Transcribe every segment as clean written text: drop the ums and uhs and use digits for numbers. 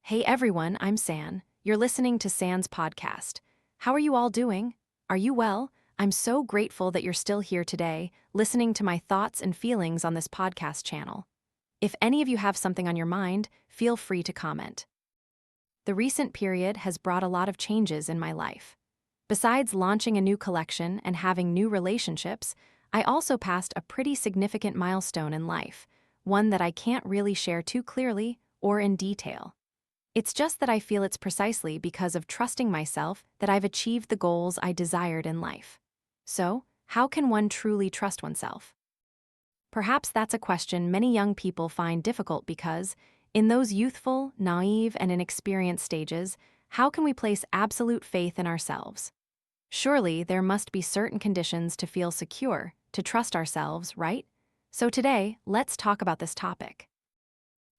Hey everyone, I'm San. You're listening to San's podcast. How are you all doing? Are you well? I'm so grateful that you're still here today, listening to my thoughts and feelings on this podcast channel. If any of you have something on your mind, feel free to comment. The recent period has brought a lot of changes in my life. Besides launching a new collection and having new relationships, I also passed a pretty significant milestone in life, one that I can't really share too clearly or in detail. It's just that I feel it's precisely because of trusting myself that I've achieved the goals I desired in life. So, how can one truly trust oneself? Perhaps that's a question many young people find difficult because, in those youthful, naive, and inexperienced stages, how can we place absolute faith in ourselves? Surely there must be certain conditions to feel secure, to trust ourselves, right? So today, let's talk about this topic.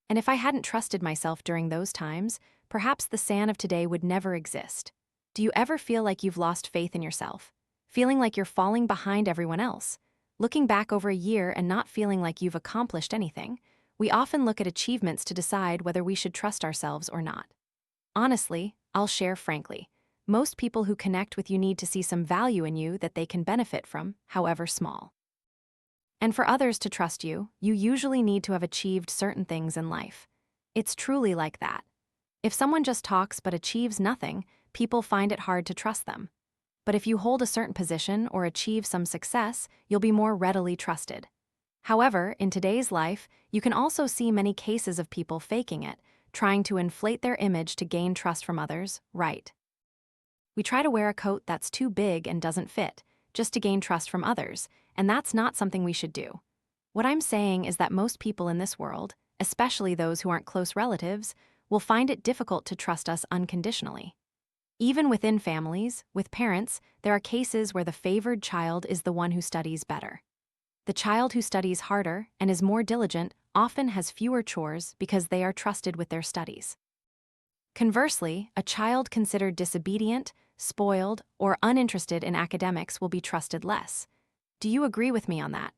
And if I hadn't trusted myself during those times, perhaps the San of today would never exist. Do you ever feel like you've lost faith in yourself? Feeling like you're falling behind everyone else? Looking back over a year and not feeling like you've accomplished anything? We often look at achievements to decide whether we should trust ourselves or not. Honestly, I'll share frankly. Most people who connect with you need to see some value in you that they can benefit from, however small. And for others to trust you, you usually need to have achieved certain things in life. It's truly like that. If someone just talks but achieves nothing, people find it hard to trust them. But if you hold a certain position or achieve some success, you'll be more readily trusted. However, in today's life, you can also see many cases of people faking it, trying to inflate their image to gain trust from others, right? We try to wear a coat that's too big and doesn't fit, just to gain trust from others, and that's not something we should do. What I'm saying is that most people in this world, especially those who aren't close relatives, will find it difficult to trust us unconditionally. Even within families, with parents, there are cases where the favored child is the one who studies better. The child who studies harder and is more diligent often has fewer chores because they are trusted with their studies. Conversely, a child considered disobedient, spoiled, or uninterested in academics will be trusted less. Do you agree with me on that?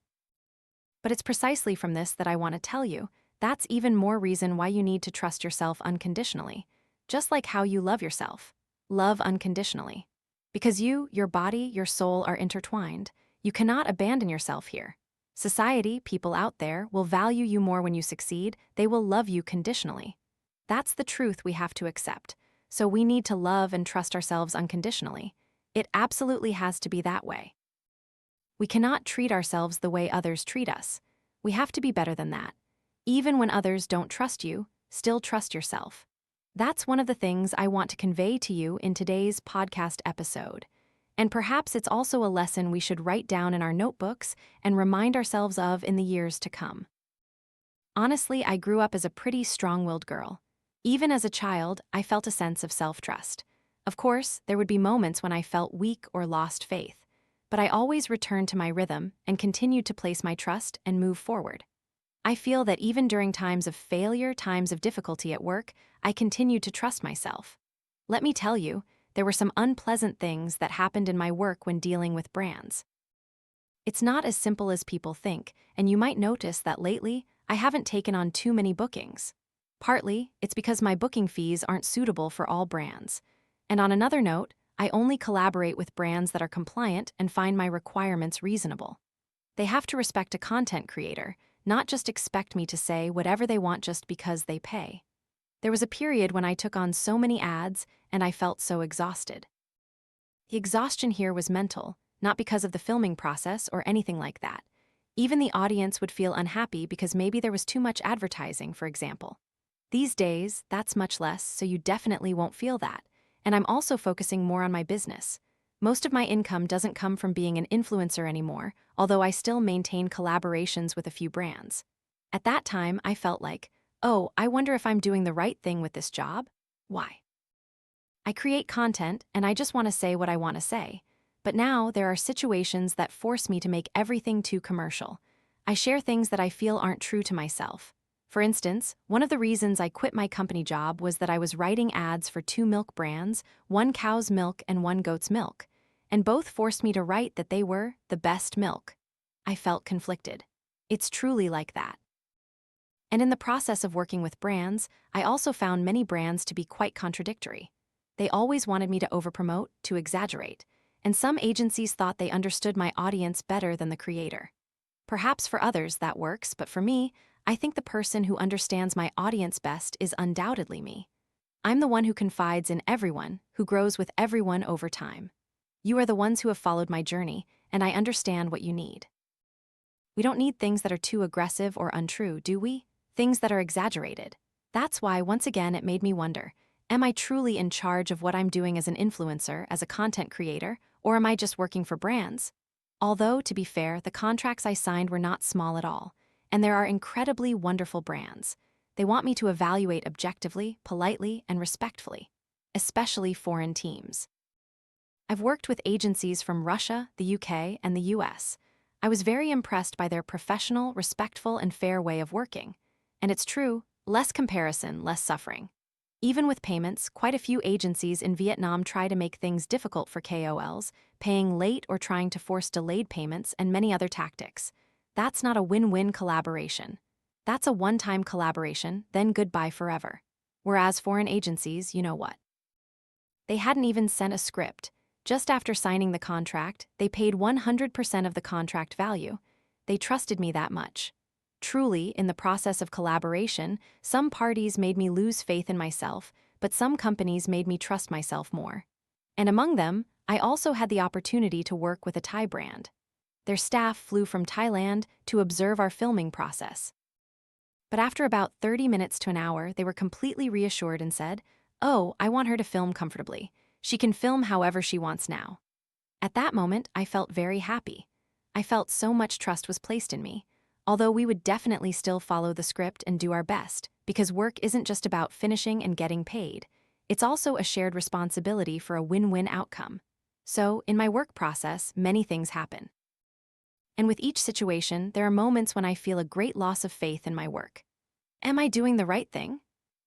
But it's precisely from this that I want to tell you, that's even more reason why you need to trust yourself unconditionally, just like how you love yourself. Love unconditionally. Because you, your body, your soul are intertwined. You cannot abandon yourself here. Society, people out there, will value you more when you succeed. They will love you conditionally. That's the truth we have to accept. So we need to love and trust ourselves unconditionally. It absolutely has to be that way. We cannot treat ourselves the way others treat us. We have to be better than that. Even when others don't trust you, still trust yourself. That's one of the things I want to convey to you in today's podcast episode. And perhaps it's also a lesson we should write down in our notebooks and remind ourselves of in the years to come. Honestly, I grew up as a pretty strong-willed girl. Even as a child, I felt a sense of self-trust. Of course, there would be moments when I felt weak or lost faith, but I always returned to my rhythm and continued to place my trust and move forward. I feel that even during times of failure, times of difficulty at work, I continued to trust myself. Let me tell you, there were some unpleasant things that happened in my work when dealing with brands. It's not as simple as people think, and you might notice that lately, I haven't taken on too many bookings. Partly, it's because my booking fees aren't suitable for all brands. And on another note, I only collaborate with brands that are compliant and find my requirements reasonable. They have to respect a content creator, not just expect me to say whatever they want just because they pay. There was a period when I took on so many ads and I felt so exhausted. The exhaustion here was mental, not because of the filming process or anything like that. Even the audience would feel unhappy because maybe there was too much advertising, for example. These days, that's much less, so you definitely won't feel that. And I'm also focusing more on my business. Most of my income doesn't come from being an influencer anymore, although I still maintain collaborations with a few brands. At that time, I felt like, oh, I wonder if I'm doing the right thing with this job? Why? I create content, and I just want to say what I want to say. But now, there are situations that force me to make everything too commercial. I share things that I feel aren't true to myself. For instance, one of the reasons I quit my company job was that I was writing ads for 2 milk brands, one cow's milk and one goat's milk, and both forced me to write that they were the best milk. I felt conflicted. It's truly like that. And in the process of working with brands, I also found many brands to be quite contradictory. They always wanted me to overpromote, to exaggerate, and some agencies thought they understood my audience better than the creator. Perhaps for others that works, but for me, I think the person who understands my audience best is undoubtedly me. I'm the one who confides in everyone, who grows with everyone over time. You are the ones who have followed my journey, and I understand what you need. We don't need things that are too aggressive or untrue, do we? Things that are exaggerated. That's why, once again, it made me wonder, am I truly in charge of what I'm doing as an influencer, as a content creator, or am I just working for brands? Although, to be fair, the contracts I signed were not small at all, and there are incredibly wonderful brands. They want me to evaluate objectively, politely, and respectfully, especially foreign teams. I've worked with agencies from Russia, the UK, and the US. I was very impressed by their professional, respectful, and fair way of working. And it's true, less comparison, less suffering. Even with payments, quite a few agencies in Vietnam try to make things difficult for KOLs, paying late or trying to force delayed payments and many other tactics. That's not a win-win collaboration. That's a one-time collaboration, then goodbye forever. Whereas foreign agencies, you know what? They hadn't even sent a script. Just after signing the contract, they paid 100% of the contract value. They trusted me that much. Truly, in the process of collaboration, some parties made me lose faith in myself, but some companies made me trust myself more. And among them, I also had the opportunity to work with a Thai brand. Their staff flew from Thailand to observe our filming process. But after about 30 minutes to an hour, they were completely reassured and said, "Oh, I want her to film comfortably. She can film however she wants now." At that moment, I felt very happy. I felt so much trust was placed in me. Although we would definitely still follow the script and do our best, because work isn't just about finishing and getting paid. It's also a shared responsibility for a win-win outcome. So, in my work process, many things happen. And with each situation, there are moments when I feel a great loss of faith in my work. Am I doing the right thing?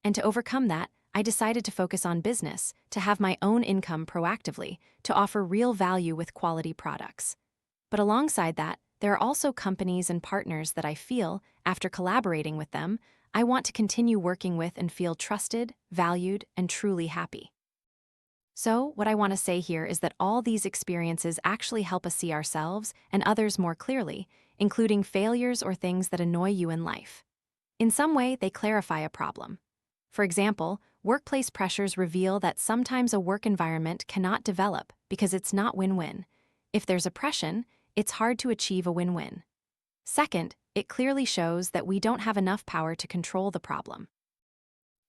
And to overcome that, I decided to focus on business, to have my own income proactively, to offer real value with quality products. But alongside that, there are also companies and partners that I feel, after collaborating with them, I want to continue working with and feel trusted, valued, and truly happy. So, what I want to say here is that all these experiences actually help us see ourselves and others more clearly, including failures or things that annoy you in life. In some way, they clarify a problem. For example, workplace pressures reveal that sometimes a work environment cannot develop because it's not win-win. If there's oppression, it's hard to achieve a win-win. Second, it clearly shows that we don't have enough power to control the problem.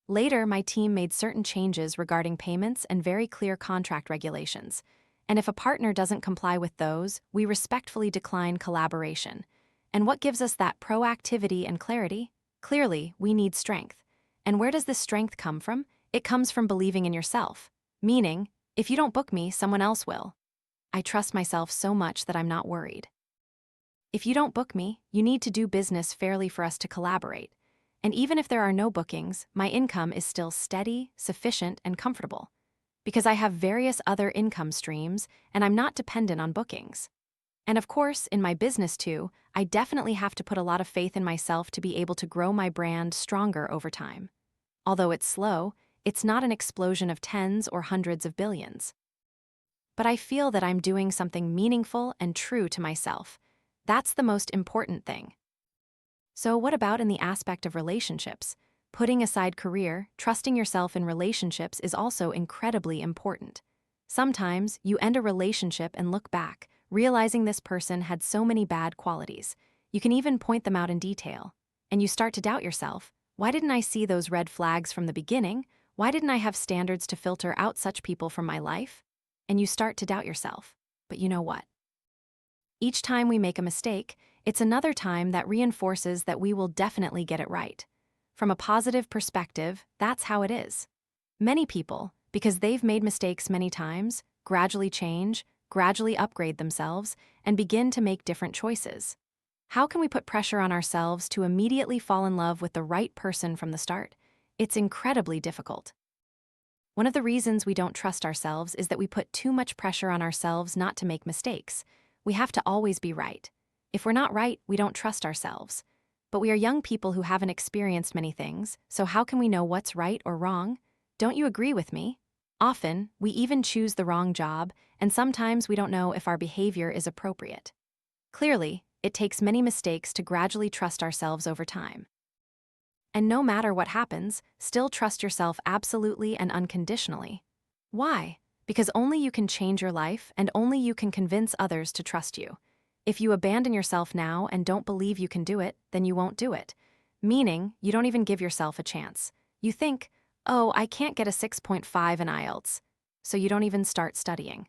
Later, my team made certain changes regarding payments and very clear contract regulations. And if a partner doesn't comply with those, we respectfully decline collaboration. And what gives us that proactivity and clarity? Clearly, we need strength. And where does this strength come from? It comes from believing in yourself. Meaning, if you don't book me, someone else will. I trust myself so much that I'm not worried. If you don't book me, you need to do business fairly for us to collaborate. And even if there are no bookings, my income is still steady, sufficient, and comfortable. Because I have various other income streams, and I'm not dependent on bookings. And of course, in my business too, I definitely have to put a lot of faith in myself to be able to grow my brand stronger over time. Although it's slow, it's not an explosion of tens or hundreds of billions. But I feel that I'm doing something meaningful and true to myself. That's the most important thing. So what about in the aspect of relationships? Putting aside career, trusting yourself in relationships is also incredibly important. Sometimes you end a relationship and look back, realizing this person had so many bad qualities. You can even point them out in detail. And you start to doubt yourself. Why didn't I see those red flags from the beginning? Why didn't I have standards to filter out such people from my life? And you start to doubt yourself. But you know what? Each time we make a mistake, it's another time that reinforces that we will definitely get it right. From a positive perspective, that's how it is. Many people, because they've made mistakes many times, gradually change, gradually upgrade themselves, and begin to make different choices. How can we put pressure on ourselves to immediately fall in love with the right person from the start? It's incredibly difficult. One of the reasons we don't trust ourselves is that we put too much pressure on ourselves not to make mistakes. We have to always be right. If we're not right, we don't trust ourselves. but we are young people who haven't experienced many things, so how can we know what's right or wrong? Don't you agree with me? Often, we even choose the wrong job, and sometimes we don't know if our behavior is appropriate. Clearly, it takes many mistakes to gradually trust ourselves over time. And no matter what happens, still trust yourself absolutely and unconditionally. Why? Because only you can change your life and only you can convince others to trust you. If you abandon yourself now and don't believe you can do it, then you won't do it. Meaning, you don't even give yourself a chance. You think, oh, I can't get a 6.5 in IELTS, so you don't even start studying.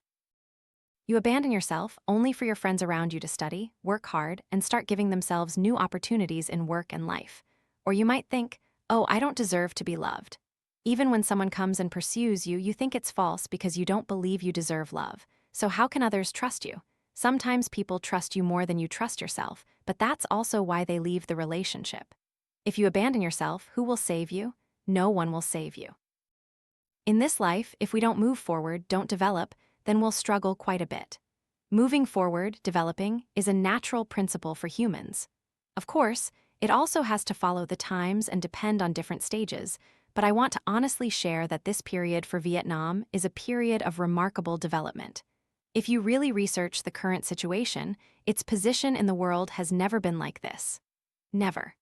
You abandon yourself only for your friends around you to study, work hard, and start giving themselves new opportunities in work and life. Or you might think, oh, I don't deserve to be loved. Even when someone comes and pursues you, you think it's false because you don't believe you deserve love. So how can others trust you? Sometimes people trust you more than you trust yourself, but that's also why they leave the relationship. If you abandon yourself, who will save you? No one will save you. In this life, if we don't move forward, don't develop, then we'll struggle quite a bit. Moving forward, developing, is a natural principle for humans. Of course, it also has to follow the times and depend on different stages, but I want to honestly share that this period for Vietnam is a period of remarkable development. If you really research the current situation, its position in the world has never been like this. Never.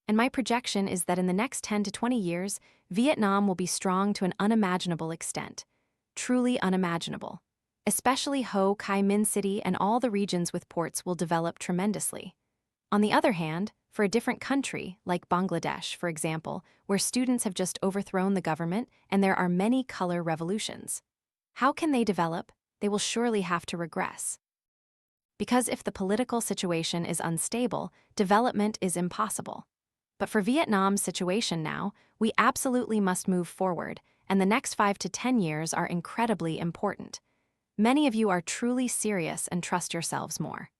And my projection is that in the next 10 to 20 years, Vietnam will be strong to an unimaginable extent. Truly unimaginable. Especially Ho Chi Minh City and all the regions with ports will develop tremendously. On the other hand, for a different country, like Bangladesh, for example, where students have just overthrown the government and there are many color revolutions, how can they develop? They will surely have to regress. Because if the political situation is unstable, development is impossible. But for Vietnam's situation now, we absolutely must move forward, and the next 5 to 10 years are incredibly important. Many of you are truly serious and trust yourselves more.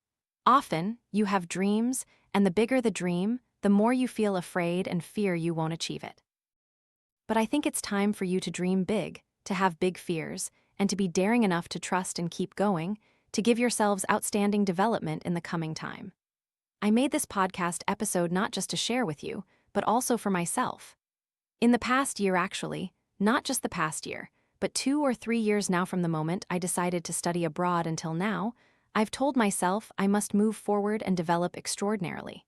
Often, you have dreams, and the bigger the dream, the more you feel afraid and fear you won't achieve it. But I think it's time for you to dream big, to have big fears, and to be daring enough to trust and keep going, to give yourselves outstanding development in the coming time. I made this podcast episode not just to share with you, but also for myself. In the past year actually, not just the past year, but 2 or 3 years now from the moment I decided to study abroad until now, I've told myself I must move forward and develop extraordinarily.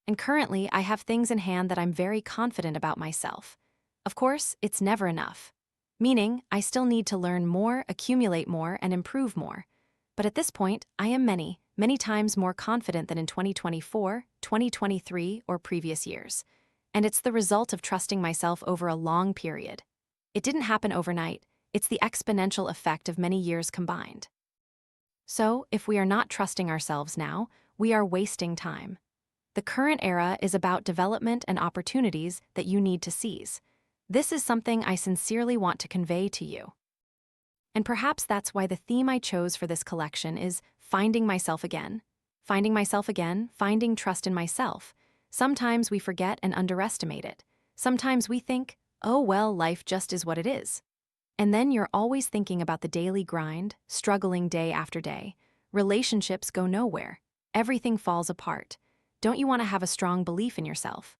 And currently, I have things in hand that I'm very confident about myself. Of course, it's never enough. Meaning, I still need to learn more, accumulate more, and improve more. But at this point, I am many times more confident than in 2024, 2023, or previous years. And it's the result of trusting myself over a long period. It didn't happen overnight. It's the exponential effect of many years combined. So, if we are not trusting ourselves now, we are wasting time. The current era is about development and opportunities that you need to seize. This is something I sincerely want to convey to you. And perhaps that's why the theme I chose for this collection is finding myself again. Finding myself again, finding trust in myself. Sometimes we forget and underestimate it. Sometimes we think, oh well, life just is what it is. And then you're always thinking about the daily grind, struggling day after day. Relationships go nowhere. Everything falls apart. Don't you want to have a strong belief in yourself?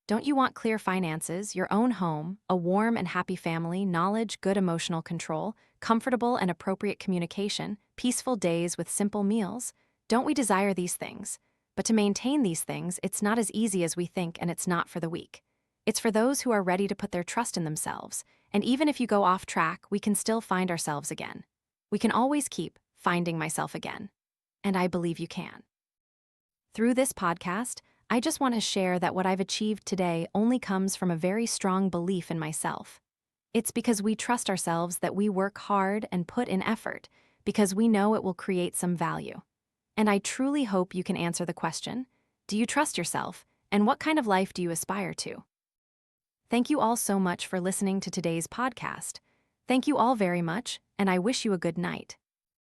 Don't you want clear finances, your own home, a warm and happy family, knowledge, good emotional control, comfortable and appropriate communication, peaceful days with simple meals? Don't we desire these things? But to maintain these things, it's not as easy as we think, and it's not for the weak. It's for those who are ready to put their trust in themselves. And even if you go off track, we can still find ourselves again. We can always keep finding myself again. And I believe you can. Through this podcast, I just want to share that what I've achieved today only comes from a very strong belief in myself. It's because we trust ourselves that we work hard and put in effort, because we know it will create some value. And I truly hope you can answer the question, do you trust yourself, and what kind of life do you aspire to? Thank you all so much for listening to today's podcast. Thank you all very much, and I wish you a good night.